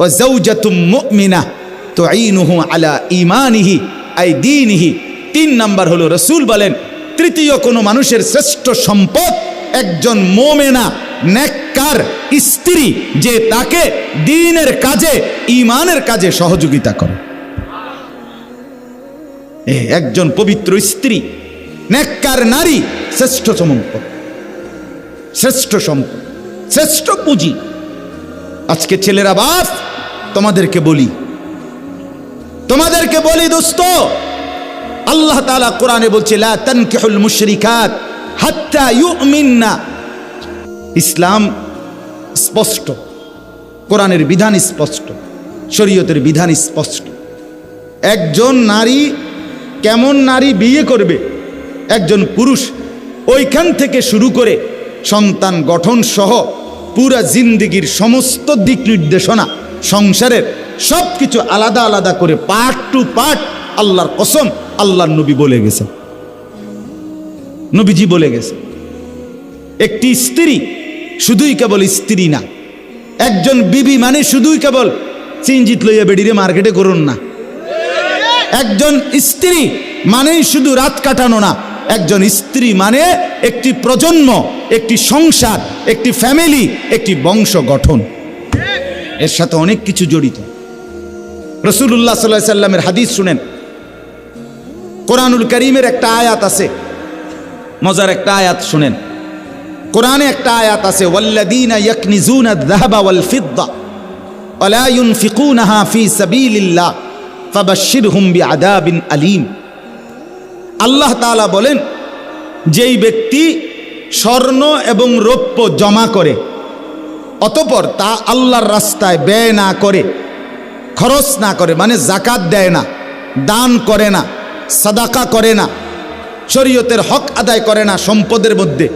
ওয়া যাওজাতুম মুমিনা তুঈনুহু আলা ঈমানিহি I দীনিহি। 3 number হলো রাসূল বলেন তৃতীয় কোনো মানুষের শ্রেষ্ঠ সম্পদ একজন মুমিনা নেককার স্ত্রী, যে তাকে দ্বীনের কাজে ঈমানের কাজে সহযোগিতা করে। একজন পবিত্র স্ত্রী, নেককার নারী শ্রেষ্ঠ সম্পদ, শ্রেষ্ঠ সম্পদ, শ্রেষ্ঠ পুঁজি। আজকে ছেলেরা বাপ, তোমাদেরকে বলি দোস্ত, আল্লাহ তাআলা কোরআনে বলছে লা তানকিহুল মুশরিকাত হাত্তা ইউমিননা। ইসলাম স্পষ্ট, কোরআনের বিধান স্পষ্ট, শরীয়তের বিধান স্পষ্ট। একজন নারী কেমন নারী বিয়ে করবে, একজন পুরুষ ওইখান থেকে শুরু করে সন্তান গঠন সহ পুরা জিন্দেগির সমস্ত দিক নির্দেশনা, সংসারের সব কিছু আলাদা আলাদা করে পার্ট টু পার্ট আল্লাহর কসম আল্লাহর নবী বলে গেছে, নবীজি বলে গেছে। একটি স্ত্রী শুধুই কেবল স্ত্রী না, একজন বিবি মানে শুধুই কেবল চিনজিত লইয়া বেডিরে মার্কেটে করুন না। একজন স্ত্রী মানেই শুধু রাত কাটানো না, একজন স্ত্রী মানে একটি প্রজন্ম, একটি সংসার, একটি ফ্যামিলি, একটি বংশ গঠন। এর সাথে অনেক কিছু জড়িত। রাসূলুল্লাহ সাল্লাল্লাহু আলাইহি সাল্লামের হাদিস শুনেন, কোরআনুল কারীমের একটা আয়াত আছে, মজার একটা আয়াত শুনেন। কোরআনে একটা আয়াত আছে ওয়াল্লাযীনা ইয়াকনিজুনা আয-যাহাবা ওয়াল ফিদ্দা ওয়া লা ইউনফিকুনাহা ফি সাবিলিল্লাহ ফাবাশশিরহুম বিআযাবিন আলীম। আল্লাহ তাআলা বলেন, যেই ব্যক্তি স্বর্ণ এবং রৌপ্য জমা করে অতঃপর তা আল্লাহর রাস্তায় ব্যয় না করে, খরচ না করে, মানে যাকাত দেয় না, দান করে না, সাদাকা করে না, শরীয়তের হক আদায় করে না সম্পদের মধ্যে,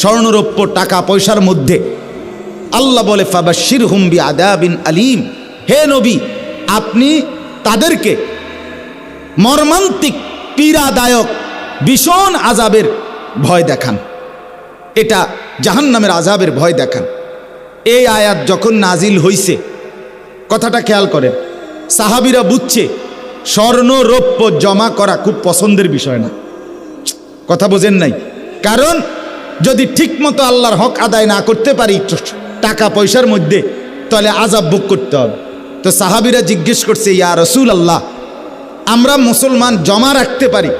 স্বর্ণরৌপ্য টাকা পয়সার মধ্যে, আল্লাহ বলে ফাবাশশিরহুম বিআযাবিন আলীম। হে নবী, আপনি তাদেরকে মর্মান্তিক পীড়াদায়ক ভীষণ আযাবের ভয় দেখান, এটা জাহান্নামের আযাবের ভয় দেখান। এই আয়াত যখন নাজিল হইছে, কথাটা খেয়াল করেন, সাহাবীরা বুঝছে স্বর্ণ রৌপ্য জমা করা খুব পছন্দের বিষয় না। কথা বোঝেন নাই? কারণ যদি ঠিকমতো আল্লাহর হক আদায় না করতে পারি টাকা পয়সার মধ্যে, তাহলে আযাব ভোগ করতে হবে। তো সাহাবীরা জিজ্ঞেস করছে, ইয়া রাসূলুল্লাহ, আমরা মুসলমান জমা রাখতে পারি,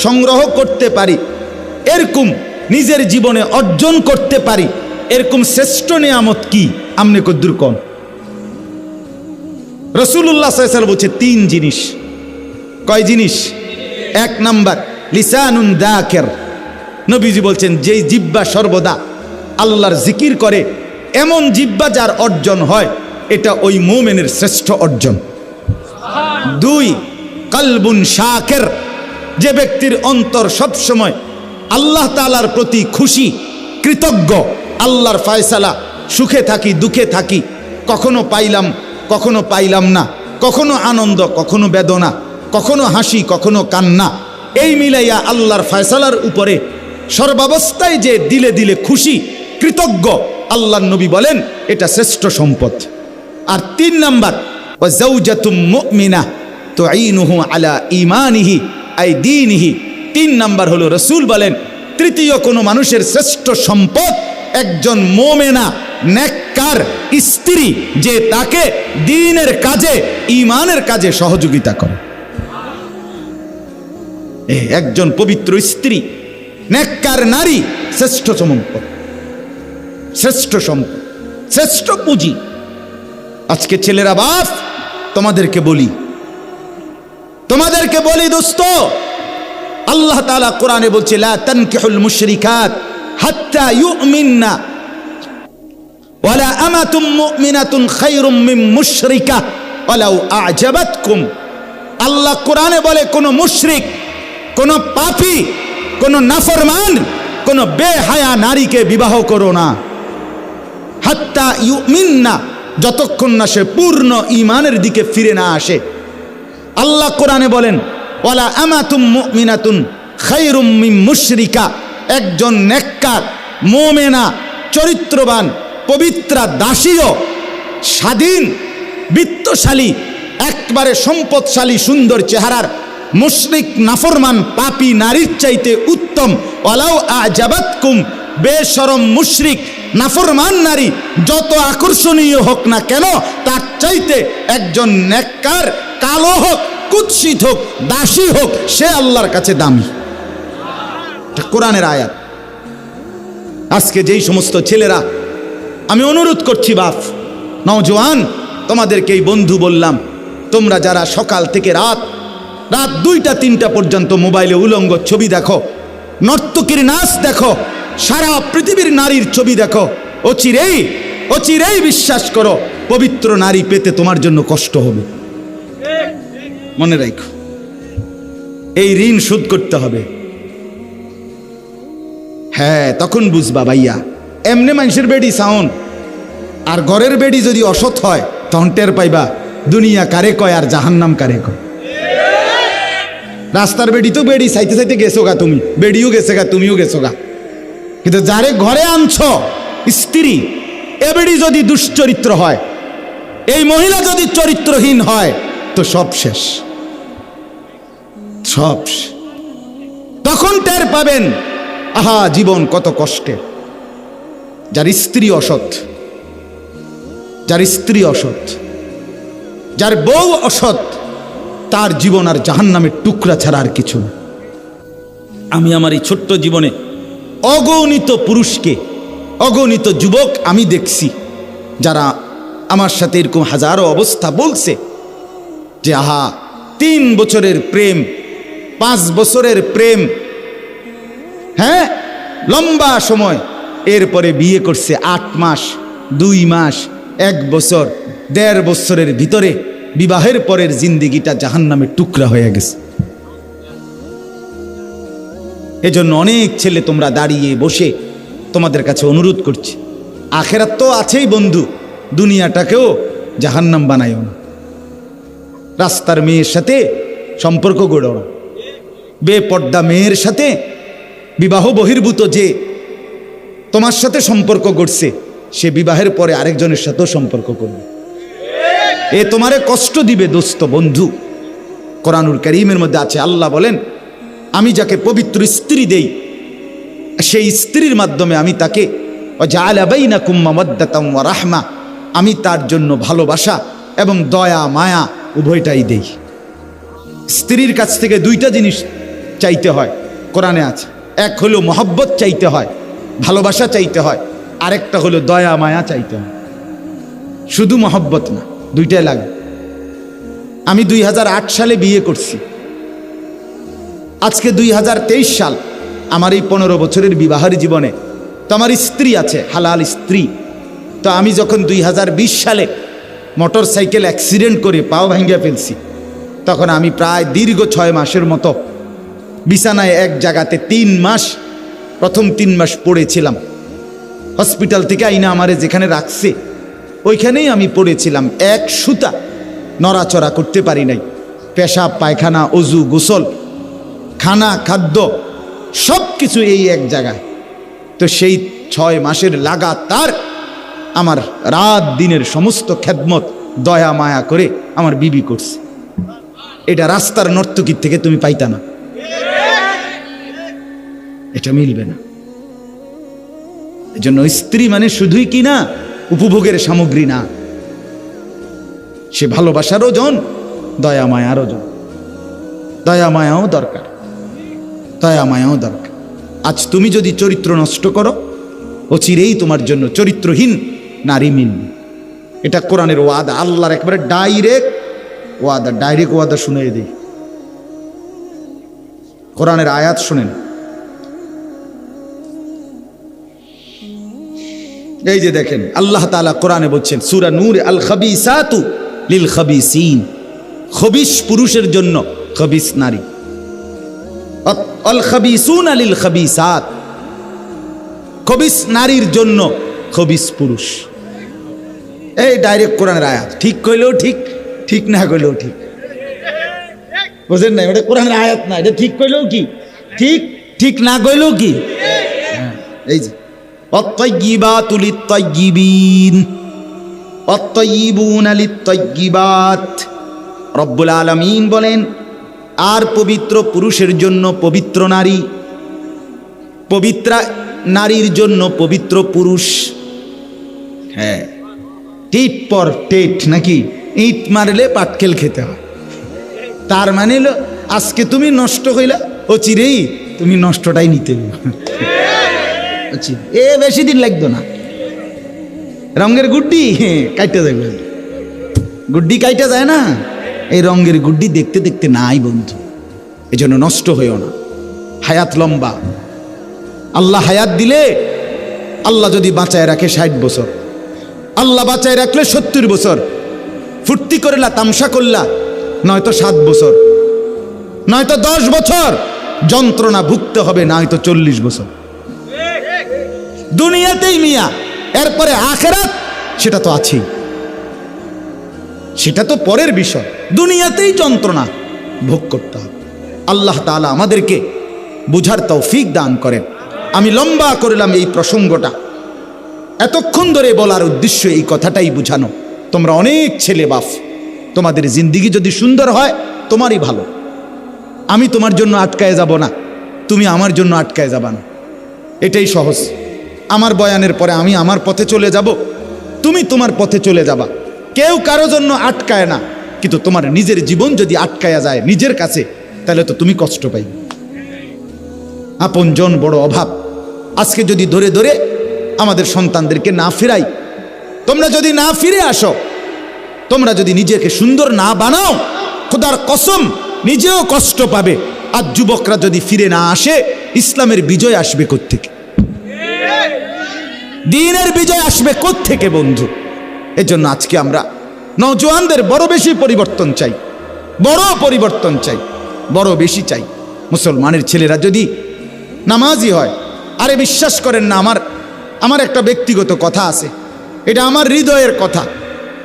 সংগ্রহ করতে পারি, এরকম নিজের জীবনে অর্জন করতে পারি, এরকম শ্রেষ্ঠ নিয়ামত কি? আমনে কদ্দুর কোন? রাসূলুল্লাহ সাল্লাল্লাহু আলাইহি ওয়াসাল্লাম বলছে 3 জিনিস। কয় জিনিস? 1 নাম্বার লিসানুন যাকির। নবীজি বলছেন, যেই জিহ্বা সর্বদা আল্লাহর জিকির করে, এমন জিহ্বা যার অর্জন হয়, এটা ওই মুমিনের শ্রেষ্ঠ অর্জন। 2 কলবুন শাকির, যে ব্যক্তির অন্তর সব সময় আল্লাহ তাআলার প্রতি খুশি, কৃতজ্ঞ, আল্লাহর ফয়সালা, সুখে থাকি দুঃখে থাকি, কখনো পাইলাম কখনো পাইলাম না, কখনো আনন্দ কখনো বেদনা, কখনো হাসি কখনো কান্না, এই মিলাইয়া আল্লাহর ফয়সালার উপরে সর্বাবস্থায় যে দিলে দিলে খুশি, কৃতজ্ঞ, আল্লাহর নবী বলেন এটা শ্রেষ্ঠ সম্পদ। আর 3 নাম্বার ওয়া যাওজাতুম মুমিনা তুঈনুহু আলা ঈমানিহি আই দীনিহি। 3 নাম্বার হলো রাসূল বলেন তৃতীয় কোনো মানুষের শ্রেষ্ঠ সম্পদ একজন মুমিনা নেককার স্ত্রী, যে তাকে দ্বীনের কাজে, ঈমানের কাজে সহযোগিতা করে। একজন পবিত্র স্ত্রী, নেককার নারী শ্রেষ্ঠ সম্পদ, শ্রেষ্ঠ সম্পদ, শ্রেষ্ঠ পুঁজি। আজকে ছেলেরা বাপ, তোমাদেরকে বলি দোস্ত, আল্লাহ তাআলা কোরআনে বলছে লা তানকিহুল মুশরিকাত হাত্তা ইউমিননা ওয়ালা আমাতুম মুমিনাতুন খায়রুম মিন মুশরিকা ওয়ালাউ আ'জাবাতকুম। আল্লাহ কোরআনে বলে, কোন মুশরিক, কোন পাপী, কোন নাফরমান, কোন বেহায়া নারীকে বিবাহ করো না। হাত্তা ইউমিননা, যতক্ষণ না সে পূর্ণ ঈমানের দিকে ফিরে না আসে। আল্লাহ কোরআনে বলেন ওয়ালা আমাতুম মুমিনাতুন খায়রুম মিন মুশরিকা, একজন নেককার মুমিনা চরিত্রবান পবিত্রা দাসীও স্বাধীন বিত্তশালী, একবারে সম্পদশালী, সুন্দর চেহারার মুশরিক নাফরমান পাপী নারীর চাইতে উত্তম। ওয়ালাউ আজাবাতকুম, বেশরম মুশরিক নাফরমান নারী যত আকর্ষণীয় হোক না কেন, তার চাইতে একজন নেককার, কালো হোক, কুৎসিত হোক, দাসী হোক, সে আল্লাহর কাছে দামি। এটা কোরআনের আয়াত। আজকে যেই সমস্ত ছেলেরা, আমি অনুরোধ করছি বাপ, নওজোয়ান, তোমাদেরকে এই বন্ধু বললাম, তোমরা যারা সকাল থেকে রাত 2টা 3টা পর্যন্ত মোবাইলে উলঙ্গ ছবি দেখো, নর্তকীর নাচ দেখো, সারা পৃথিবীর নারীর ছবি দেখো, অচিরেই বিশ্বাস করো পবিত্র নারী পেতে তোমার জন্য কষ্ট হবে। মনে রাখো, এই ঋণ শোধ করতে হবে। হ্যাঁ, তখন বুঝবা ভাইয়া, এমনি মানুষের বেডি সাউন আর ঘরের বেডি যদি অসৎ হয়, তখন টের পাইবা দুনিয়া কারে কয় আর জাহান্নাম কারে কয়। রাস্তার বেডি তো বেডি চাইতে চাইতে গেছো গা, তুমি বেডিও গেছে গা, তুমিও গেছো গা, কিন্তু যারে ঘরে আনছো স্ত্রী, এ বেডি যদি দুশ্চরিত্র হয়, এই মহিলা যদি চরিত্রহীন হয়, তো সব শেষ, সব। তখন টের পাবেন, আহা জীবন কত কষ্টের। যার স্ত্রী অসৎ, যার স্ত্রী অসৎ, যার বউ অসৎ, তার জীবন আর জাহান্নামের টুকরা ছাড়া আর কিছু না। আমি আমার এই ছোট্ট জীবনে অগণিত পুরুষকে, অগণিত যুবক আমি দেখছি, যারা আমার সাথে এরকম হাজারো অবস্থা বলছে যে আহা 3 বছরের প্রেম, 5 বছরের প্রেম, হ্যাঁ লম্বা সময়, এরপরে বিয়ে করছে 8 মাস, 2 মাস, 1 বছর, 1.5 বছরের ভিতরে বিবাহের পরের জিন্দিগিটা জাহান্নামের টুকরা হয়ে গেছে। এজন্য অনেক ছেলে তোমরা দাঁড়িয়ে বসে, তোমাদের কাছে অনুরোধ করছি, আখেরাত তো আছেই বন্ধু, দুনিয়াটাকেও জাহান্নাম বানায়ও না। রাস্তার মেয়ের সাথে সম্পর্ক গড়ো না, বেপর্দা মেয়ের সাথে, বিবাহ বহির্ভূত যে তোমার সাথে সম্পর্ক গড়ছে, সে বিবাহের পরে আরেকজনের সাথেও সম্পর্ক করবে, এ তোমারে কষ্ট দিবে দোস্ত, বন্ধু। কোরআনুল কারীমের মধ্যে আছে, আল্লাহ বলেন, আমি যাকে পবিত্র স্ত্রী দেই, সেই স্ত্রীর মাধ্যমে আমি তাকে ওয়াজআলা বাইনাকুম মাওয়াদ্দাতাম ওয়া রাহমা, আমি তার জন্য ভালোবাসা এবং দয়া মায়া উভয়টাই দেই। স্ত্রীর কাছ থেকে 2টা জিনিস চাইতে হয়, কোরআনে আছে। এক হলো মহব্বত চাইতে হয়, ভালোবাসা চাইতে হয়, আরেকটা হলো দয়া মায়া চাইতে হয়। শুধু মহব্বত না, 2টাই লাগে। আমি 2008 সালে বিয়ে করছি, আজকে 2023 সাল। আমার এই 15 বছরের বিবাহের জীবনে তো আমার স্ত্রী আছে, হালাল স্ত্রী। তো আমি যখন 2020 সালে মোটর সাইকেল অ্যাক্সিডেন্ট করে পাও ভাঙ্গিয়া ফেলছি, তখন আমি প্রায় দীর্ঘ 6 মাসের মতো বিছানায় এক জায়গাতে 3 মাস, প্রথম 3 মাস পড়েছিলাম। হসপিটাল থেকে আইনা আমারে যেখানে রাখছে ওইখানেই আমি পড়েছিলাম, এক সুতা নড়াচড়া করতে পারি নাই। পেশাব পায়খানা, অজু, গোসল, খানা, খাদ্য সব কিছু এই এক জায়গায়। তো সেই 6 মাসের লাগাতার আমার রাত দিনের সমস্ত খেদমত দয়া মায়া করে আমার বিবি করছে। এটা রাস্তার নর্তকীর থেকে তুমি পাইতা না, এটা মিলবে না। এজন্য স্ত্রী মানে শুধুই কি না উপভোগের সামগ্রী না, সে ভালোবাসারও জন, দয়া মায়ারও জন। দয়া মায়াও দরকার, দয়া মায়াও দরকার। আজ তুমি যদি চরিত্র নষ্ট করো, অচিরেই তোমার জন্য চরিত্রহীন নারী মিলবে। এটা কোরআনের ওয়াদা, আল্লাহর একেবারে ডাইরেক্ট ওয়াদা, ডাইরেক্ট ওয়াদা শুনে দিই। কোরআনের আয়াত শুনেন, এই যে দেখেন আল্লাহ তাআলা কোরআনে বলছেন, সূরা নূর, আল খাবিসাতু লিল খাবিসিন, খবিস পুরুষের জন্য খবিস নারী, আল খাবিসুনা লিল খাবিসাত, খবিস নারীর জন্য খবিস পুরুষ। এই ডাইরেক্ট কোরআনের আয়াত, ঠিক কইলেও ঠিক, ঠিক না কইলেও ঠিক। বুঝেন না, এটা কোরআনের আয়াত না, এটা ঠিক কইলেও কি ঠিক, ঠিক না কইলেও কি। এই যে অত্তাইয়িবাতু লিত্তাইয়িবিন, অত্তয়িবুনা লিত্তয়্যিবাত। রব্বুল আলামিন বলেন, আর পবিত্র পুরুষের জন্য পবিত্র নারী, পবিত্রা নারীর জন্য পবিত্র পুরুষ। হ্যাঁ, টিট পর টেট নাকি, ইট মারলে পাটকেল খেতে হয়। তার মানে হলো আজকে তুমি নষ্ট হইলা, ও চিরেই তুমি নষ্টটাই নিতে এ বেশি দিন লাগতো না। রঙের গুড্ডি কাইটা যাবে, গুড্ডি কাইটা যায় না, এই রঙের গুড্ডি দেখতে দেখতে নাই বন্ধু। এই জন্য নষ্ট হইও না, হায়াত লম্বা। আল্লাহ হায়াত দিলে, আল্লাহ যদি বাঁচায় রাখে 60 বছর, আল্লাহ বাঁচায় রাখলে 70 বছর, ফুর্তি করলা তামসা করলা নয়তো 7 বছর, নয়তো 10 বছর যন্ত্রণা ভুগতে হবে, নয়তো 40 বছর দুনিয়াতেই মিয়া। এরপরে আখিরাত সেটা তো আছেই, সেটা তো পরের বিষয়। দুনিয়াতেই যন্ত্রণা ভোগ করতে হবে। আল্লাহ তাআলা আমাদেরকে বুঝার তৌফিক দান করেন। আমি লম্বা করলাম এই প্রসঙ্গটা, এতক্ষণ ধরে বলার উদ্দেশ্য এই কথাটাই বুঝানো। তোমরা অনেক ছেলে বাপ, তোমাদের জিন্দিগি যদি সুন্দর হয় তোমারই ভালো। আমি তোমার জন্য আটকায় যাব না, তুমি আমার জন্য আটকায় যাবা না, এটাই সহজ। আমার বয়ানের পরে আমি আমার পথে চলে যাব, তুমি তোমার পথে চলে যাবা। কেউ কারো জন্য আটকায় না, কিন্তু তোমার নিজের জীবন যদি আটকায়া যায় নিজের কাছে, তাহলে তো তুমি কষ্ট পাই। আপনজন বড় অভাব। আজকে যদি ধরে ধরে আমাদের সন্তানদেরকে না ফিরাই, তোমরা যদি না ফিরে আসো, তোমরা যদি নিজেকে সুন্দর না বানাও, খোদার কসম নিজেও কষ্ট পাবে। আর যুবকরা যদি ফিরে না আসে, ইসলামের বিজয় আসবে কোত্থেকে? দ্বীনের বিজয় আসবে কোত্থেকে বন্ধু? এজন্য আজকে আমরা নওজোয়ানদের বড় বেশি পরিবর্তন চাই, বড় পরিবর্তন চাই, বড় বেশি চাই। মুসলমানের ছেলেরা যদি নামাজি হয়, আরে বিশ্বাস করেন না, আমার একটা ব্যক্তিগত কথা আছে, এটা আমার হৃদয়ের কথা,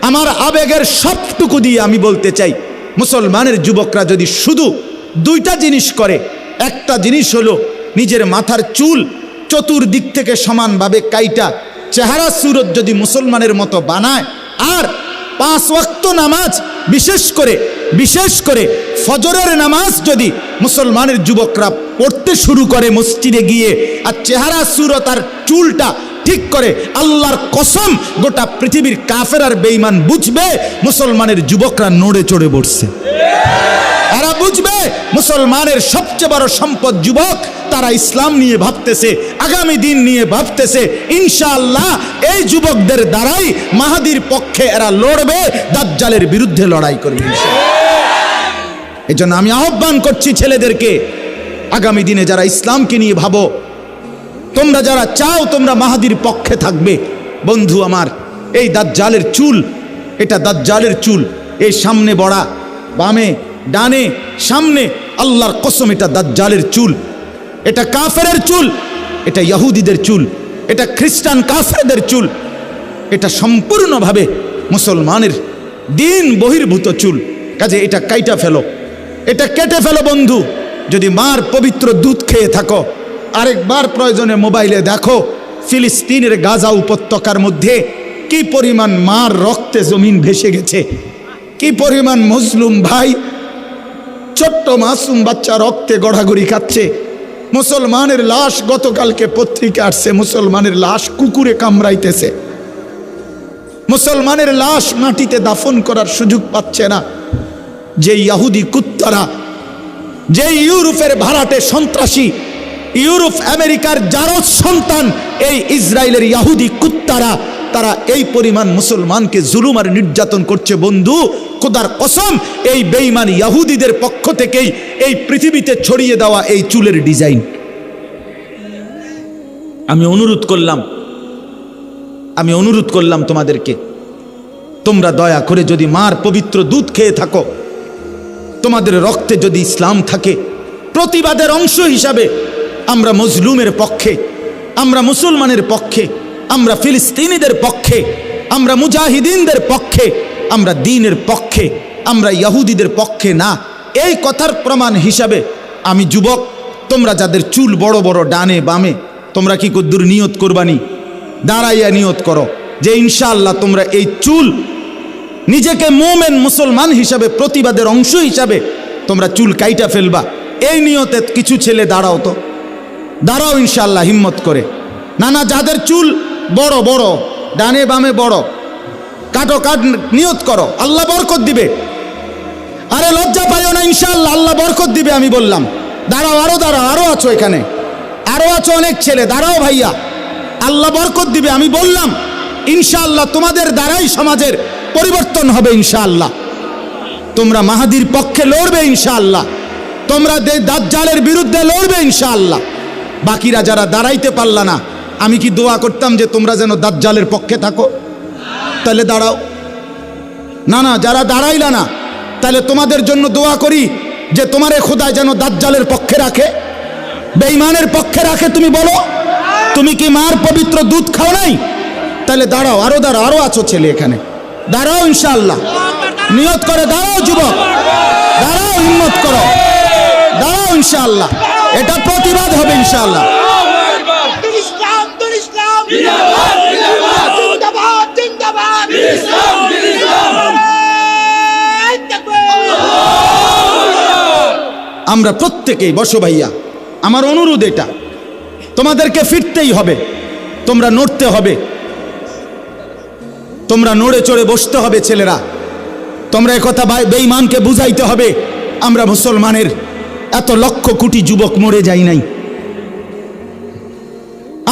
আমার আবেগের সবটুকু দিয়ে আমি বলতে চাই, মুসলমানের যুবকরা যদি শুধু 2টা জিনিস করে, একটা জিনিস হলো নিজের মাথার চুল চতুর্দিক থেকে সমানভাবে কাইটা চেহারা সুরত যদি মুসলমানের মতো বানায়, আর 5 ওয়াক্ত নামাজ, বিশেষ করে ফজরের নামাজ যদি মুসলমানের যুবকরা পড়তে শুরু করে মসজিদে গিয়ে, আর চেহারা সুরত আর চুলটা ঠিক করে, আল্লাহর কসম গোটা পৃথিবীর কাফের আর বেঈমান বুঝবে মুসলমানের যুবকরা নড়ে চড়ে বসছে। এরা বুঝবে মুসলমানের সবচেয়ে বড় সম্পদ যুবক, তারা ইসলাম নিয়ে ভাবতেছে, আগামী দিন নিয়ে ভাবতেছে। ইনশাআল্লাহ এই যুবকদের দ্বারাই মাহাদির পক্ষে এরা লড়বে, দাজ্জালের বিরুদ্ধে লড়াই করবে। এই জন্য আমি আহ্বান করছি ছেলেদেরকে, আগামী দিনে যারা ইসলামকে নিয়ে ভাবো, তোমরা যারা চাও তোমরা মাহাদির পক্ষে থাকবে, বন্ধু আমার, এই দাজ্জালের চুল, এটা দাজ্জালের চুল, এই সামনে বড়া, বামে ডানে সামনে, আল্লাহর কসম এটা দাজ্জালের চুল, এটা কাফেরের চুল, এটা ইহুদিদের চুল, এটা খ্রিস্টান কাফেরদের চুল, এটা সম্পূর্ণভাবে মুসলমানের দিন বহির্ভূত চুল। কাজে এটা কাইটা ফেলো, এটা কেটে ফেলো বন্ধু। যদি মার পবিত্র দুধ খেয়ে থাকো, আরেকবার প্রয়োজনে মোবাইলে দেখো ফিলিস্তিনের গাজা উপত্যকার মধ্যে কি পরিমাণ মার রক্তে জমিন ভেসে গেছে, কি পরিমাণ মুসলিম ভাই ছোট্ট মাসুম বাচ্চা রক্তে গড়াগড়ি খাচ্ছে। মুসলমানের লাশ, গতকালকে পত্রিকা আসছে, মুসলমানের লাশ কুকুরে কামড়াইতেছে, মুসলমানের লাশ মাটিতে দাফন করার সুযোগ পাচ্ছে না। যে ইহুদি কুত্তারা, যে ইউরোপের ভাড়াটে সন্ত্রাসী, ইউরোপ আমেরিকার জারজ সন্তান, এই ইসরায়েলের ইহুদি কুত্তারা, তারা এই পরিমাণ মুসলমানকে জুলুম আর নির্যাতন করছে বন্ধু। খোদার কসম এই বেঈমান ইহুদিদের পক্ষ থেকেই এই পৃথিবীতে ছড়িয়ে দেওয়া এই চুলের ডিজাইন। আমি অনুরোধ করলাম তোমাদেরকে, তোমরা দয়া করে যদি মার পবিত্র দুধ খেয়ে থাকো, তোমাদের রক্তে যদি ইসলাম থাকে, প্রতিবাদের অংশ হিসাবে আমরা মজলুমের পক্ষে, আমরা মুসলমানের পক্ষে, আমরা ফিলিস্তিনিদের পক্ষে, আমরা মুজাহিদিনদের পক্ষে, আমরা দ্বীনের পক্ষে, আমরা ইহুদিদের পক্ষে না। এই কথার প্রমাণ হিসাবে আমি যুবক, তোমরা যাদের চুল বড় বড় ডানে বামে, তোমরা কি কদ্দুর নিয়ত করবানি? দাঁড়াইয়া নিয়ত করো, যে ইনশাআল্লাহ তোমরা এই চুল নিজেকে মোমেন মুসলমান হিসাবে প্রতিবাদের অংশ হিসাবে তোমরা চুল কাইটা ফেলবা। এই নিয়তে কিছু ছেলে দাঁড়াও, তো দাঁড়াও ইনশাআল্লাহ হিম্মত করে। না না, যাদের চুল বড় বড় ডানে বামে বড়, কাটো, কাট, নিয়ত করো, আল্লাহ বরকত দিবে। আরে লজ্জা পাইও না, ইনশাআল্লাহ আল্লাহ বরকত দিবে। আমি বললাম দাঁড়াও, আরো দাঁড়াও, আরো আছো এখানে, আরো আছো অনেক ছেলে, দাঁড়াও ভাইয়া, আল্লাহ বরকত দিবে। আমি বললাম ইনশাআল্লাহ তোমাদের দ্বারাই সমাজের পরিবর্তন হবে ইনশাআল্লাহ। তোমরা মাহাদির পক্ষে লড়বে ইনশাআল্লাহ, তোমরা দাজ্জালের বিরুদ্ধে লড়বে ইনশাআল্লাহ। বাকিরা যারা দাঁড়াইতে পারলা না, আমি কি দোয়া করতাম যে তোমরা যেন দাজ্জালের পক্ষে থাকো? তাহলে দাঁড়াও। না না, যারা দাঁড়াইলা না, তাহলে তোমাদের জন্য দোয়া করি যে তোমারে খোদা যেন দাজ্জালের পক্ষে রাখে, বেঈমানের পক্ষে রাখে। তুমি বলো, তুমি কি মার পবিত্র দুধ খাও নাই? তাহলে দাঁড়াও, আরো দাঁড়াও, আরো আছো ছেলে এখানে, দাঁড়াও ইনশাআল্লাহ, নিয়ত করে দাঁড়াও যুবক, দাঁড়াও, হিম্মত করো, দাঁড়াও ইনশাআল্লাহ। এটা প্রতিবাদ হবে ইনশাআল্লাহ। আমরা প্রত্যেকেই বসো ভাইয়া, আমার অনুরোধ এটা, তোমাদেরকে ফিরতেই হবে, তোমরা নড়তে হবে, তোমরা নড়ে চড়ে বসতে হবে ছেলেরা। তোমরা একথা বেঈমানকে বুঝাইতে হবে আমরা মুসলমানের এত লক্ষ কোটি যুবক মরে যাই নাই,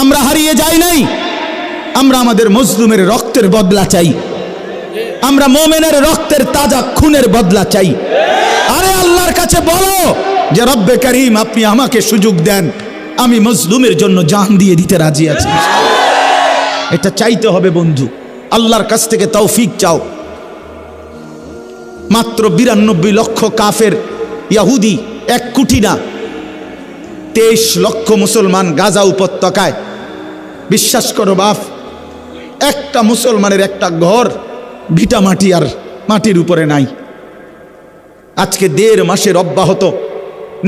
আমরা হারিয়ে যাই নাই, আমরা আমাদের মজলুমের রক্তের বদলা চাই, আমরা মোমেনের রক্তের তাজা খুনের বদলা চাই। আরে আল্লাহর কাছে বলো যে রব্বে করিম আপনি আমাকে সুযোগ দেন, আমি মজলুমের জন্য জান দিয়ে দিতে রাজি আছি। এটা চাইতে হবে বন্ধু, আল্লাহর কাছ থেকে তৌফিক চাও। মাত্র 92 লক্ষ কাফের ইহুদি, 1 কোটি না, 23 লক্ষ মুসলমান গাজা উপত্যকায়। বিশ্বাস করো বাপ, একটা মুসলমানের একটা ঘর ভিটা মাটি আর মাটির উপরে নাই। আজকে 1.5 মাসের অব্যাহত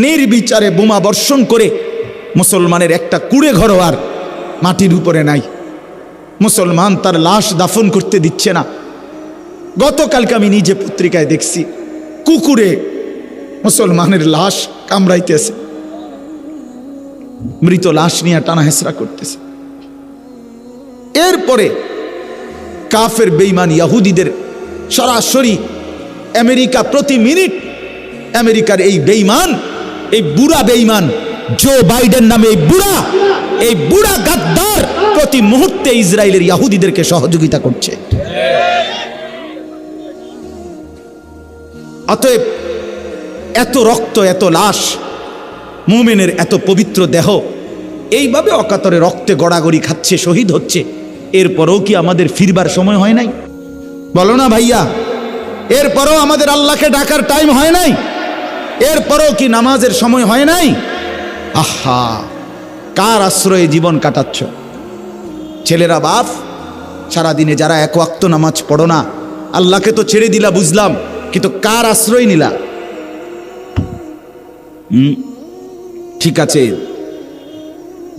নির্বিচারে বোমা বর্ষণ করে মুসলমানের একটা কুড়ে ঘরও আর মাটির উপরে নাই। মুসলমান তার লাশ দাফন করতে দিচ্ছে না। গতকালকে আমি নিজে পত্রিকায় দেখছি, কুকুরে মুসলমানের লাশ কামড়াইতেছে, মৃত লাশ নিয়ে টানা হেসরা করতেছে। এরপরে কাফের বেঈমান ইহুদিদের সরাসরি আমেরিকা প্রতি মিনিট, আমেরিকার এই বেঈমান, এই বুড়া বেঈমান জো বাইডেন নামে এই বুড়া গাদ্দার প্রতি মুহূর্তে ইসরায়েলের ইহুদিদেরকে সহযোগিতা করছে। অতএব এত রক্ত, এত লাশ, মুমিনের এত পবিত্র দেহ এইভাবে অকাতরে রক্তে গড়াগড়ি খাচ্ছে, শহীদ হচ্ছে, এরপরও কি আমাদের ফিরবার সময় হয় নাই? বলো না ভাইয়া, এরপরও আমাদের আল্লাহকে ডাকার টাইম হয় নাই? এরপরও কি নামাজের সময় হয় নাই? আহা, কার আশ্রয়ে জীবন কাটাচ্ছ ছেলেরা? বাপ, সারাদিনে যারা 1 ওয়াক্ত নামাজ পড়ো না, আল্লাহকে তো ছেড়ে দিলা বুঝলাম, কিন্তু কার আশ্রয় নিলা? ঠিক আছে,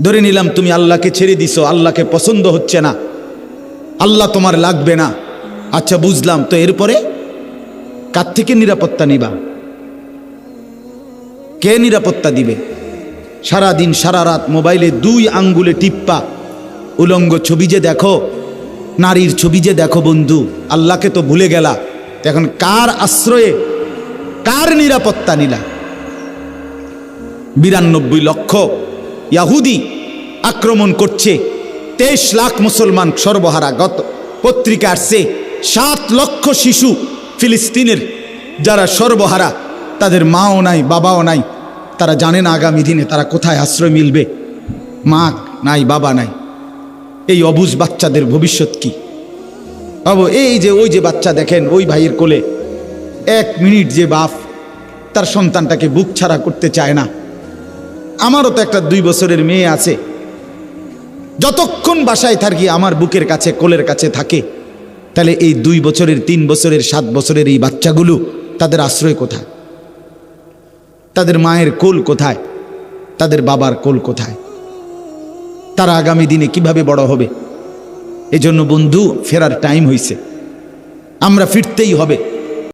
ধরে নিলাম তুমি আল্লাহকে ছেড়ে দিছো, আল্লাহকে পছন্দ হচ্ছে না, আল্লাহ তোমার লাগবে না, আচ্ছা বুঝলাম, তো এরপরে কার থেকে নিরাপত্তা নিবা? কে নিরাপত্তা দিবে? সারাদিন সারা রাত মোবাইলে 2 আঙ্গুলে টিপ্পা, উলঙ্গ ছবি যে দেখো, নারীর ছবি যে দেখো বন্ধু, আল্লাহকে তো ভুলে গেলা। এখন কার আশ্রয়ে, কার নিরাপত্তা নিলা? 92 লক্ষ ইহুদি আক্রমণ করছে, 23 লাখ মুসলমান সর্বহারা। গত পত্রিকা আসছে 7 লক্ষ শিশু ফিলিস্তিনের যারা সর্বহারা, তাদের মাও নাই, বাবাও নাই, তারা জানে না আগামী দিনে তারা কোথায় আশ্রয় মিলবে। মা নাই, বাবা নাই, এই অবুঝ বাচ্চাদের ভবিষ্যৎ কি? এই যে ওই যে বাচ্চা দেখেন ওই ভাইয়ের কোলে, 1 মিনিট যে বাপ তার সন্তানটাকে বুক ছাড়া করতে চায় না। আমারও তো একটা 2 বছরের মেয়ে আছে, যতক্ষণ বাসায় থাকি আমার বুকের কাছে, কোলের কাছে থাকে। তাহলে এই 2 বছরের, 3 বছরের, 7 বছরের এই বাচ্চাগুলো, তাদের আশ্রয় কোথায়? তাদের মায়ের কোল কোথায়? তাদের বাবার কোল কোথায়? তারা আগামী দিনে কিভাবে বড় হবে? এজন্য বন্ধু ফেরার টাইম হইছে, আমরা ফিরতেই হবে।